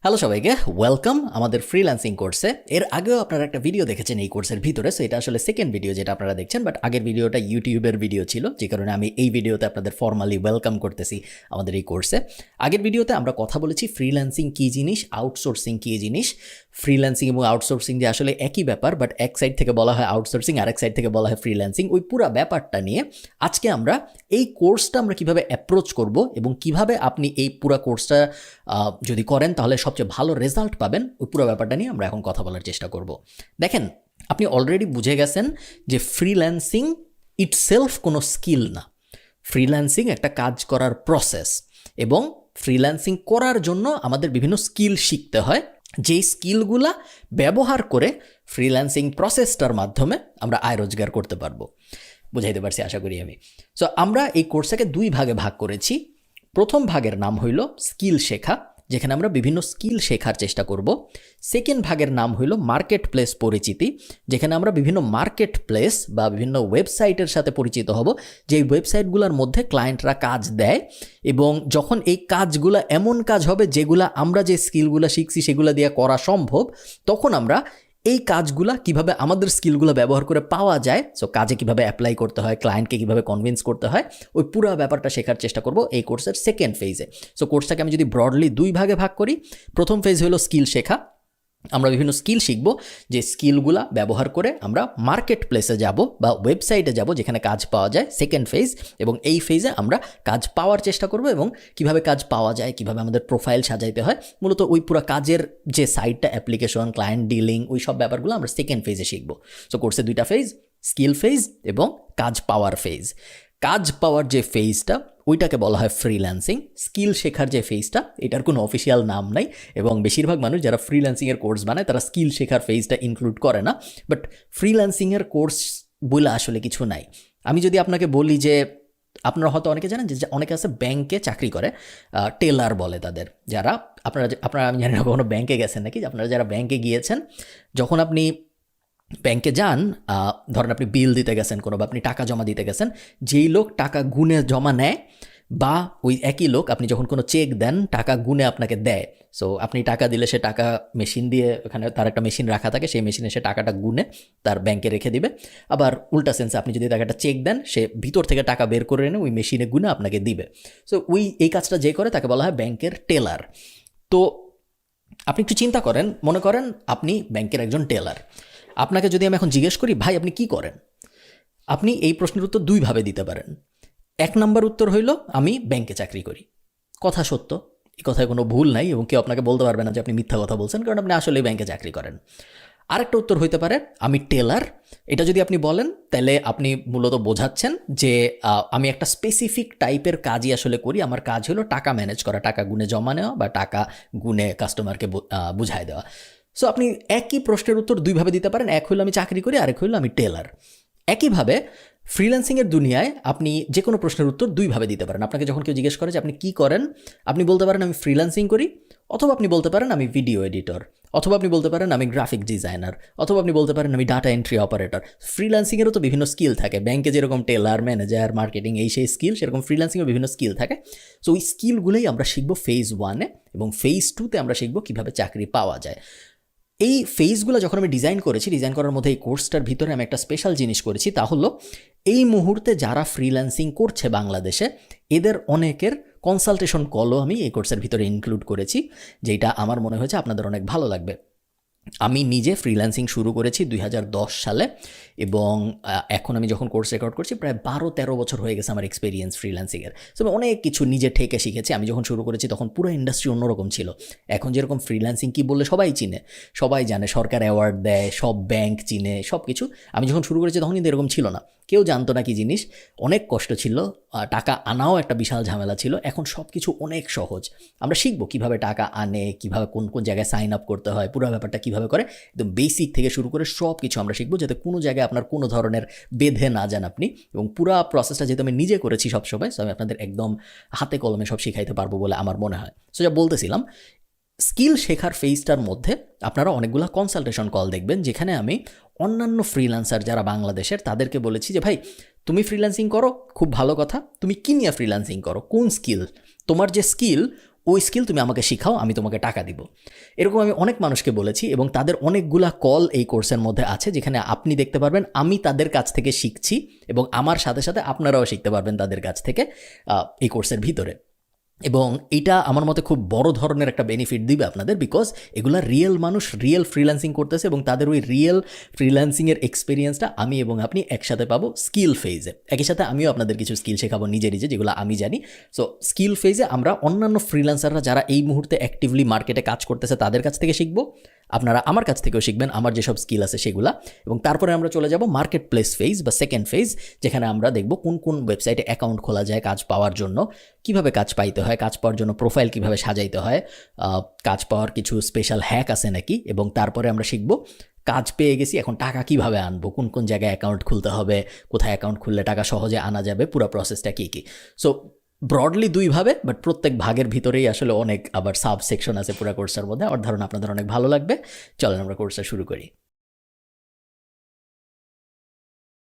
Hello সবাইকে, welcome আমাদের freelancing কোর্সে। এর আগেও আপনারা একটা ভিডিও দেখেছেন এই কোর্সের ভিতরে, সো এটা আসলে সেকেন্ড ভিডিও যেটা আপনারা দেখছেন, বাট আগের ভিডিওটা ইউটিউবের ভিডিও ছিল, যে কারণে আমি এই ভিডিওতে আপনাদের ফর্মালি ওয়েলকাম করতেছি আমাদের এই কোর্সে। আগের ভিডিওতে আমরা কথা বলেছি ফ্রিল্যান্সিং কী জিনিস, আউটসোর্সিং কী জিনিস। ফ্রিল্যান্সিং এবং আউটসোর্সিং যে আসলে একই ব্যাপার, বাট এক সাইড থেকে বলা হয় আউটসোর্সিং, আরেক সাইড থেকে বলা হয় ফ্রিল্যান্সিং, ওই পুরো ব্যাপারটা নিয়ে আজকে আমরা এই কোর্সটা আমরা কীভাবে অ্যাপ্রোচ করব এবং কিভাবে আপনি এই পুরো কোর্সটা যদি করেন তাহলে সবচেয়ে ভালো রেজাল্ট পাবেন, ওই পুরো ব্যাপারটা নিয়ে আমরা এখন কথা বলার চেষ্টা করব। দেখেন, আপনি অলরেডি বুঝে গেছেন যে ফ্রিল্যান্সিং ইটসেলফ কোনো স্কিল না। ফ্রিল্যান্সিং একটা কাজ করার প্রসেস, এবং ফ্রিল্যান্সিং করার জন্য আমাদের বিভিন্ন স্কিল শিখতে হয়, যেই স্কিলগুলা ব্যবহার করে ফ্রিল্যান্সিং প্রসেসটার মাধ্যমে আমরা আয় রোজগার করতে পারবো। বুঝাইতে পারছি আশা করি আমি। সো আমরা এই কোর্সটাকে দুই ভাগে ভাগ করেছি। প্রথম ভাগের নাম হইল স্কিল শেখা, যেখানে আমরা বিভিন্ন স্কিল শেখার চেষ্টা করব। সেকেন্ড ভাগের নাম হইল মার্কেট প্লেস পরিচিতি, যেখানে আমরা বিভিন্ন মার্কেট প্লেস বা বিভিন্ন ওয়েবসাইটের সাথে পরিচিত হব, যেই ওয়েবসাইটগুলোর মধ্যে ক্লায়েন্টরা কাজ দেয়, এবং যখন এই কাজগুলো এমন কাজ হবে যেগুলো আমরা যে স্কিলগুলো শিখছি সেগুলো দিয়ে করা সম্ভব, তখন আমরা এই কাজগুলা কিভাবে আমাদের স্কিলগুলো ব্যবহার করে পাওয়া যায়, সো কাজে কিভাবে অ্যাপ্লাই করতে হয়, ক্লায়েন্টকে কিভাবে কনভিন্স করতে হয়, ওই পুরো ব্যাপারটা শেখার চেষ্টা করব এই কোর্সের সেকেন্ড ফেজে। সো কোর্সটাকে আমি যদি ব্রডলি দুই ভাগে ভাগ করি, প্রথম ফেজ হলো স্কিল শেখা। আমরা বিভিন্ন স্কিল শিখব, যে স্কিলগুলা ব্যবহার করে আমরা মার্কেট প্লেসে যাব বা ওয়েবসাইটে যাব যেখানে কাজ পাওয়া যায়, সেকেন্ড ফেজ। এবং এই ফেজে আমরা কাজ পাওয়ার চেষ্টা করব, এবং কিভাবে কাজ পাওয়া যায়, কিভাবে আমাদের প্রোফাইল সাজাইতে হয়, মূলত ওই পুরো কাজের যে সাইটটা, অ্যাপ্লিকেশন, ক্লায়েন্ট ডিলিং, ওই সব ব্যাপারগুলো আমরা সেকেন্ড ফেজে শিখব। সো কোর্সে দুইটা ফেজ, স্কিল ফেজ এবং কাজ পাওয়ার ফেজ। কাজ পাওয়ার যে ফেজটা ওইটাকে বলা হয় ফ্রিল্যান্সিং। স্কিল শেখার যে ফেজটা, এটার কোনো অফিসিয়াল নাম নাই, এবং বেশিরভাগ মানুষ যারা ফ্রিল্যান্সিংয়ের কোর্স বানায় তারা স্কিল শেখার ফেজটা ইনক্লুড করে না। বাট ফ্রিল্যান্সিংয়ের কোর্স বলে আসলে কিছু নাই। আমি যদি আপনাকে বলি যে, আপনারা হয়তো অনেকে জানেন যে অনেকে আছে ব্যাংকে চাকরি করে, টেলার বলে তাদের, যারা আপনারা আমি জানি না কখনো ব্যাংকে গেছেন নাকি, আপনারা যারা ব্যাংকে গিয়েছেন, যখন আপনি ব্যাংকে যান, ধরেন আপনি বিল দিতে গেছেন কোনো, বা আপনি টাকা জমা দিতে গেছেন, যেই লোক টাকা গুনে জমা নেয়, বা ওই একই লোক আপনি যখন কোনো চেক দেন টাকা গুনে আপনাকে দেয়। সো আপনি টাকা দিলে সে টাকা মেশিন দিয়ে, ওখানে তার একটা মেশিন রাখা থাকে, সেই মেশিনে সে টাকাটা গুনে তার ব্যাংকে রেখে দিবে। আবার উল্টা সেন্সে আপনি যদি তাকে একটা চেক দেন, সে ভিতর থেকে টাকা বের করে এনে ওই মেশিনে গুনে আপনাকে দিবে। সো এই কাজটা যে করে তাকে বলা হয় ব্যাংকের টেলার। তো আপনি একটু চিন্তা করেন, মনে করেন আপনি ব্যাংকের একজন টেলার। আপনাকে যদি আমি এখন জিজ্ঞেস করি, ভাই আপনি কি করেন, আপনি এই প্রশ্নের উত্তর দুইভাবে দিতে পারেন। এক নম্বর উত্তর হইল, আমি ব্যাংকে চাকরি করি। কথা সত্য, এই কথায় কোনো ভুল নাই, এবং কেউ আপনাকে বলতে পারবে না যে আপনি মিথ্যা কথা বলছেন, কারণ আপনি আসলেই ব্যাংকে চাকরি করেন। আরেকটা উত্তর হইতে পারে, আমি টেলার। এটা যদি আপনি বলেন, তাহলে আপনি মূলত বোঝাচ্ছেন যে আমি একটা স্পেসিফিক টাইপের কাজই আসলে করি। আমার কাজ হলো টাকা ম্যানেজ করা, টাকা গুনে জমা নেওয়া, বা টাকা গুনে কাস্টমারকে বুঝায় দেওয়া। সো আপনি একই প্রশ্নের উত্তর দুইভাবে দিতে পারেন, এক হইল আমি চাকরি করি, আরেক হইল আমি টেলার। একইভাবে ফ্রিল্যান্সিংয়ের দুনিয়ায় আপনি যে কোনো প্রশ্নের উত্তর দুইভাবে দিতে পারেন। আপনাকে যখন কেউ জিজ্ঞেস করে যে আপনি কী করেন, আপনি বলতে পারেন আমি ফ্রিল্যান্সিং করি, অথবা আপনি বলতে পারেন আমি ভিডিও এডিটর, অথবা আপনি বলতে পারেন আমি গ্রাফিক ডিজাইনার, অথবা আপনি বলতে পারেন আমি ডাটা এন্ট্রি অপারেটর। ফ্রিল্যান্সিংয়েরও তো বিভিন্ন স্কিল থাকে, ব্যাংকে যেরকম টেলার, ম্যানেজার, মার্কেটিং, এই সেই স্কিল, সেরকম ফ্রিল্যান্সিংয়েও বিভিন্ন স্কিল থাকে। সো ওই স্কিলগুলোই আমরা শিখবো ফেজ 1-এ, এবং ফেজ 2-তে আমরা শিখবো কীভাবে চাকরি পাওয়া যায়। এই ফেজগুলো যখন আমি ডিজাইন করেছি, ডিজাইন করার মধ্যে এই কোর্সটার ভিতরে আমি একটা স্পেশাল জিনিস করেছি, তা হলো এই মুহূর্তে যারা ফ্রিল্যান্সিং করছে বাংলাদেশে, এদের অনেকের কনসালটেশন কলও আমি এই কোর্সের ভিতরে ইনক্লুড করেছি, যেটা আমার মনে হয়েছে আপনাদের অনেক ভালো লাগবে। আমি নিজে ফ্রিল্যান্সিং শুরু করেছি 2010 সালে, এবং এখন আমি যখন কোর্স রেকর্ড করছি প্রায় 12-13 বছর হয়ে গেছে আমার এক্সপিরিয়েন্স ফ্রিল্যান্সিংয়ের। সো আমি অনেক কিছু নিজে ঠেকে শিখেছি। আমি যখন শুরু করেছি তখন পুরো ইন্ডাস্ট্রি অন্যরকম ছিল। এখন যেরকম ফ্রিল্যান্সিং কী বললে সবাই চিনে, সবাই জানে, সরকার অ্যাওয়ার্ড দেয়, সব ব্যাংক চিনে, সব কিছু। আমি যখন শুরু করেছি তখন কিন্তু এরকম ছিল না, কেউ জানতো না কি জিনিস, অনেক কষ্ট ছিল, টাকা আনাও একটা বিশাল ঝামেলা ছিল। এখন সব কিছু অনেক সহজ। আমরা শিখবো কীভাবে টাকা আনে, কীভাবে কোন কোন জায়গায় সাইন আপ করতে হয়, পুরো ব্যাপারটা কীভাবে করে, একদম বেসিক থেকে শুরু করে সব কিছু আমরা শিখবো, যাতে কোনো জায়গায় আপনার কোনো ধরনের বেঁধে না যান আপনি। এবং পুরো প্রসেসটা যেহেতু আমি নিজে করেছি সবসময়, সো আমি আপনাদের একদম হাতে কলমে সব শিখাইতে পারবো বলে আমার মনে হয়। সো যা বলতেছিলাম, স্কিল শেখার ফেজটার মধ্যে আপনারা অনেকগুলো কনসালটেশন কল দেখবেন, যেখানে আমি অন্যান্য ফ্রিল্যান্সার যারা বাংলাদেশের তাদেরকে বলেছি যে ভাই তুমি ফ্রিল্যান্সিং করো, খুব ভালো কথা, তুমি কী নিয়ে ফ্রিল্যান্সিং করো, কোন স্কিল, তোমার যে স্কিল ওই স্কিল তুমি আমাকে শিখাও, আমি তোমাকে টাকা দিব। এরকম আমি অনেক মানুষকে বলেছি এবং তাদের অনেকগুলা কল এই কোর্সের মধ্যে আছে, যেখানে আপনি দেখতে পারবেন আমি তাদের কাছ থেকে শিখছি এবং আমার সাথে সাথে আপনারাও শিখতে পারবেন তাদের কাছ থেকে এই কোর্সের ভিতরে। এবং এটা আমার মতে খুব বড় ধরনের একটা বেনিফিট দিবে আপনাদের, বিকজ এগুলা রিয়েল মানুষ রিয়েল ফ্রিল্যান্সিং করতেছে এবং তাদের ওই রিয়েল ফ্রিল্যান্সিংয়ের এক্সপিরিয়েন্সটা আমি এবং আপনি একসাথে পাবো স্কিল ফেজে। একই সাথে আমিও আপনাদের কিছু স্কিল শেখাবো নিজে নিজে, যেগুলো আমি জানি। সো স্কিল ফেজে আমরা অন্যান্য ফ্রিল্যান্সাররা যারা এই মুহূর্তে অ্যাক্টিভলি মার্কেটে কাজ করতেছে তাদের কাছ থেকে শিখবো, আপনারা আমার কাছ থেকেও শিখবেন আমার যেসব স্কিল আছে সেগুলা। এবং তারপরে আমরা চলে যাব মার্কেট প্লেস ফেজ বা সেকেন্ড ফেজ, যেখানে আমরা দেখব কোন কোন ওয়েবসাইটে অ্যাকাউন্ট খোলা যায় কাজ পাওয়ার জন্য, কিভাবে কাজ পাইতে হয়, কাজ পাওয়ার জন্য প্রোফাইল কিভাবে সাজাইতে হয়, কাজ পাওয়ার কিছু স্পেশাল হ্যাক আছে নাকি। এবং তারপরে আমরা শিখব কাজ পেয়ে গেছি, এখন টাকা কিভাবে আনবো, কোন কোন জায়গায় অ্যাকাউন্ট খুলতে হবে, কোথায় অ্যাকাউন্ট খুললে টাকা সহজে আনা যাবে, পুরো প্রসেসটা কী কী। সো ব্রডলি দুইভাবে, বাট প্রত্যেক ভাগের ভিতরেই আসলে অনেক আবার সাব সেকশন আছে পুরো কোর্সের মধ্যে। আমার ধারণা আপনাদের অনেক ভালো লাগবে। চলেন আমরা কোর্সটা শুরু করি।